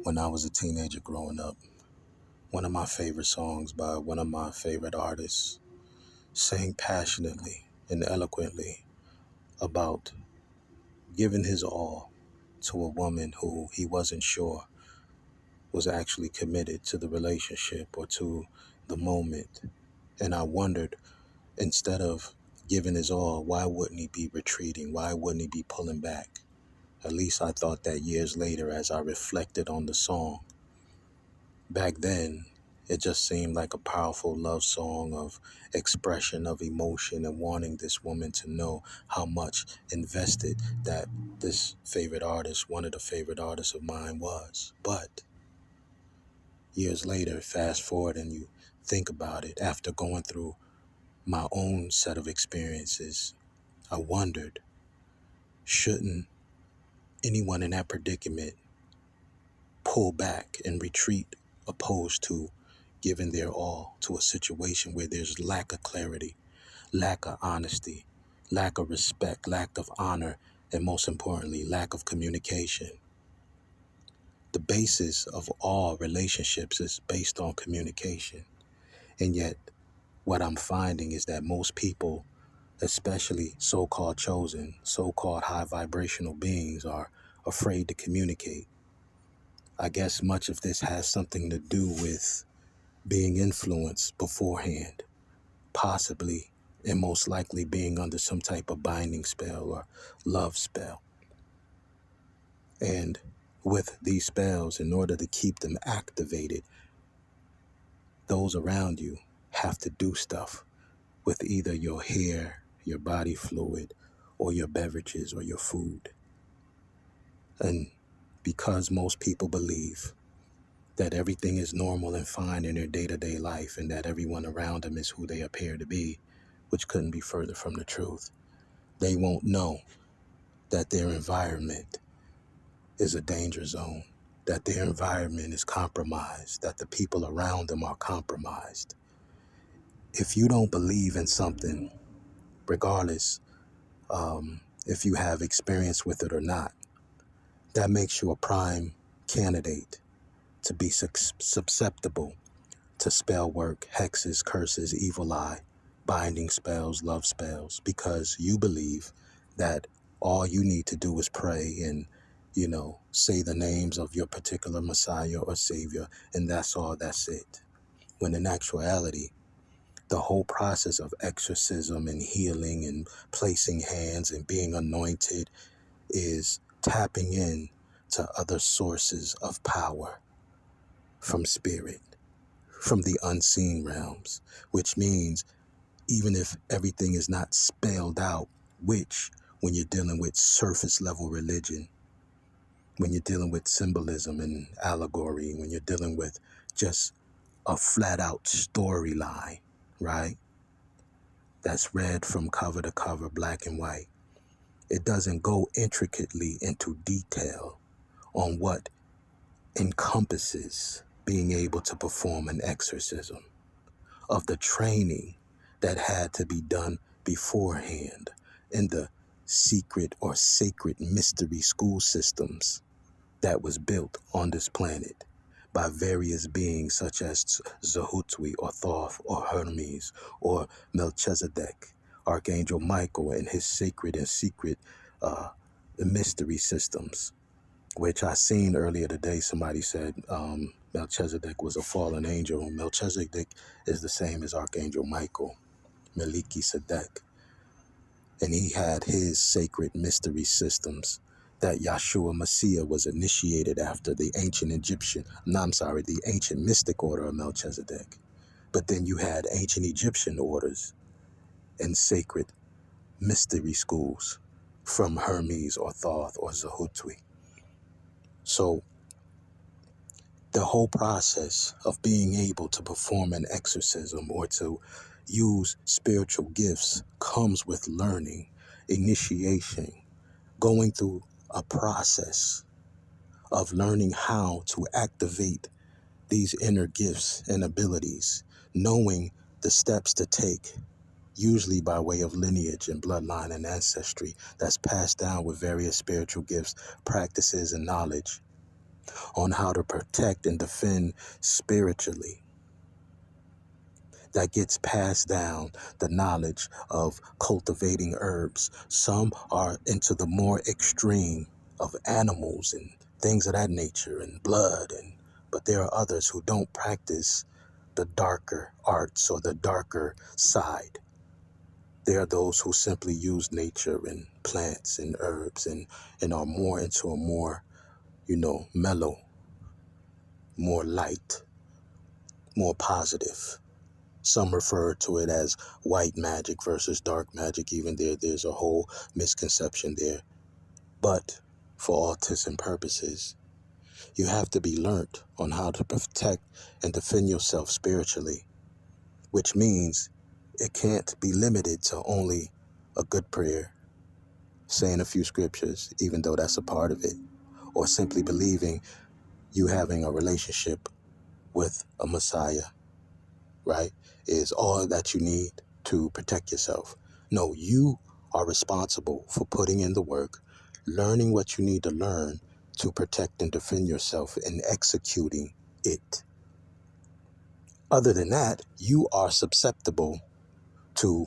When I was a teenager growing up, one of my favorite songs by one of my favorite artists sang passionately and eloquently about giving his all to a woman who he wasn't sure was actually committed to the relationship or to the moment. And I wondered, instead of giving his all, why wouldn't he be retreating? Why wouldn't he be pulling back? At least I thought that years later as I reflected on the song. Back then, it just seemed like a powerful love song of expression of emotion and wanting this woman to know how much invested that this favorite artist, one of the favorite artists of mine, was. But years later, fast forward and you think about it, after going through my own set of experiences, I wondered, shouldn't anyone in that predicament pull back and retreat opposed to giving their all to a situation where there's lack of clarity, lack of honesty, lack of respect, lack of honor, and most importantly, lack of communication? The basis of all relationships is based on communication. And yet, what I'm finding is that most people, especially so-called chosen, so-called high vibrational beings, are afraid to communicate. I guess much of this has something to do with being influenced beforehand, possibly and most likely being under some type of binding spell or love spell. And with these spells, in order to keep them activated, those around you have to do stuff with either your hair, your body fluid, or your beverages or your food. And because most people believe that everything is normal and fine in their day-to-day life and that everyone around them is who they appear to be, which couldn't be further from the truth, they won't know that their environment is a danger zone, that their environment is compromised, that the people around them are compromised. If you don't believe in something, regardless if you have experience with it or not, that makes you a prime candidate to be susceptible to spell work, hexes, curses, evil eye, binding spells, love spells, because you believe that all you need to do is pray and, say the names of your particular Messiah or Savior, and that's all, that's it. When in actuality, the whole process of exorcism and healing and placing hands and being anointed is tapping in to other sources of power from spirit, from the unseen realms, which means even if everything is not spelled out, which when you're dealing with surface level religion, when you're dealing with symbolism and allegory, when you're dealing with just a flat out storyline, right? That's read from cover to cover, black and white. It doesn't go intricately into detail on what encompasses being able to perform an exorcism, of the training that had to be done beforehand in the secret or sacred mystery school systems that was built on this planet by various beings such as Zahutwi or Thoth or Hermes or Melchizedek, Archangel Michael and his sacred and secret mystery systems, which I seen earlier today. Somebody said Melchizedek was a fallen angel. Melchizedek is the same as Archangel Michael, Meliki Sedek. And he had his sacred mystery systems that Yahshua Messiah was initiated after the ancient the ancient mystic order of Melchizedek. But then you had ancient Egyptian orders and sacred mystery schools from Hermes or Thoth or Zahutwi. So the whole process of being able to perform an exorcism or to use spiritual gifts comes with learning, initiation, going through a process of learning how to activate these inner gifts and abilities, knowing the steps to take, usually by way of lineage and bloodline and ancestry that's passed down with various spiritual gifts, practices, and knowledge. on how to protect and defend spiritually. That gets passed down the knowledge of cultivating herbs. Some are into the more extreme of animals and things of that nature and blood, but there are others who don't practice the darker arts or the darker side. There are those who simply use nature and plants and herbs and are more into a more, mellow, more light, more positive. Some refer to it as white magic versus dark magic. Even there's a whole misconception there. But for all intents and purposes, you have to be learnt on how to protect and defend yourself spiritually, which means it can't be limited to only a good prayer, saying a few scriptures, even though that's a part of it, or simply believing you having a relationship with a Messiah, right, is all that you need to protect yourself. No, you are responsible for putting in the work, learning what you need to learn to protect and defend yourself and executing it. Other than that, you are susceptible to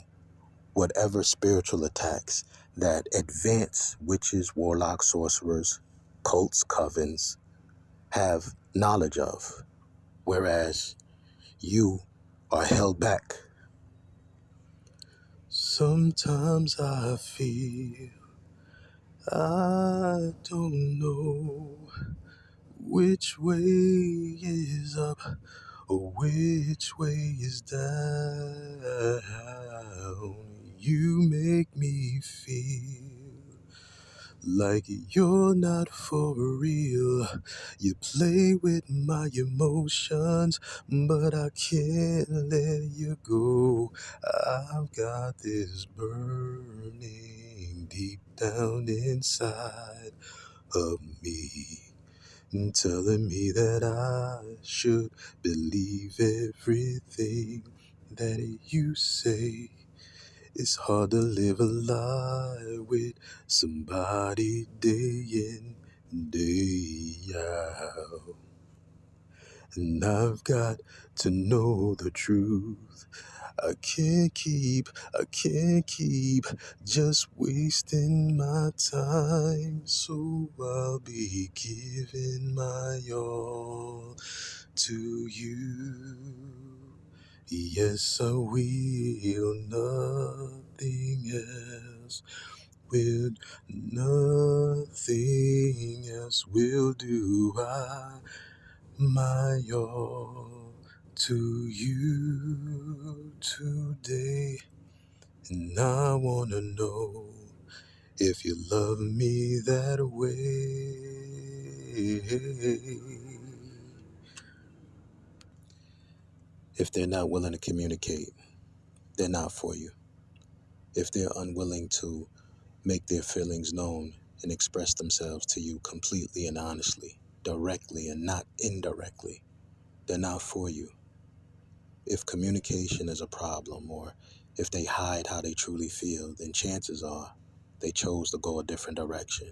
whatever spiritual attacks that advanced witches, warlocks, sorcerers, cults, covens have knowledge of, whereas you are held back. Sometimes I feel I don't know which way is up or which way is down. You make me feel like you're not for real. You play with my emotions, but I can't let you go. I've got this burning deep down inside of me, telling me that I should believe everything that you say. It's hard to live a lie with somebody day in, day out. And I've got to know the truth. I can't keep just wasting my time. So I'll be giving my all to you. Yes, I will. Nothing else will, nothing else will do. My all to you today. And I wanna know if you love me that way. If they're not willing to communicate, they're not for you. If they're unwilling to make their feelings known and express themselves to you completely and honestly, directly and not indirectly, they're not for you. If communication is a problem, or if they hide how they truly feel, then chances are they chose to go a different direction.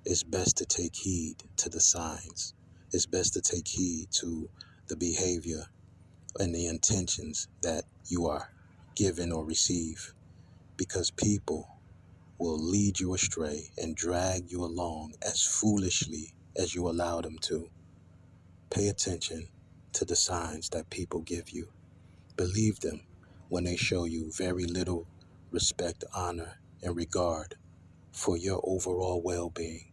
It's best to take heed to the signs. It's best to take heed to the behavior and the intentions that you are given or receive, because people will lead you astray and drag you along as foolishly as you allow them to. Pay attention to the signs that people give you. Believe them when they show you very little respect, honor, and regard for your overall well-being,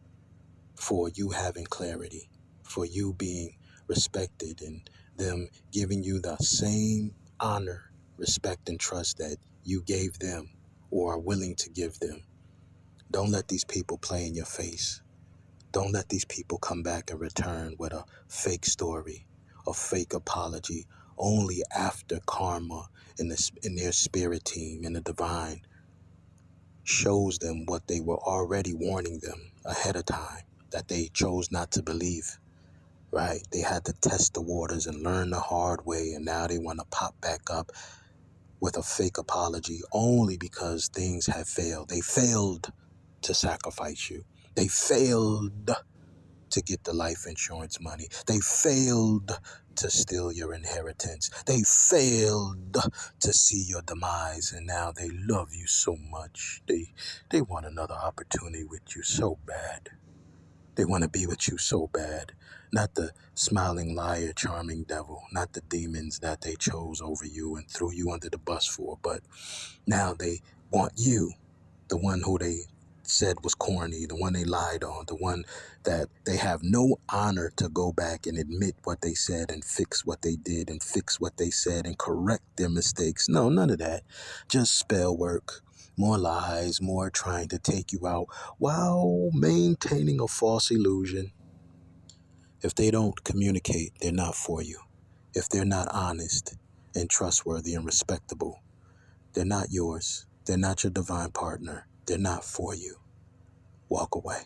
for you having clarity, for you being respected, and them giving you the same honor, respect, and trust that you gave them or are willing to give them. Don't let these people play in your face. Don't let these people come back and return with a fake story, a fake apology, only after karma in their spirit team in the divine shows them what they were already warning them ahead of time, that they chose not to believe, right? They had to test the waters and learn the hard way, and now they want to pop back up with a fake apology only because things have failed. They failed to sacrifice you. They failed to get the life insurance money. They failed to steal your inheritance. They failed to see your demise, and now they love you so much. They want another opportunity with you so bad. They want to be with you so bad. Not the smiling liar, charming devil, not the demons that they chose over you and threw you under the bus for, but now they want you, the one who they said was corny, the one they lied on, the one that they have no honor to go back and admit what they said and fix what they did and fix what they said and correct their mistakes. No, none of that. Just spell work, more lies, more trying to take you out while maintaining a false illusion. If they don't communicate, they're not for you. If they're not honest and trustworthy and respectable, they're not yours. They're not your divine partner. They're not for you. Walk away.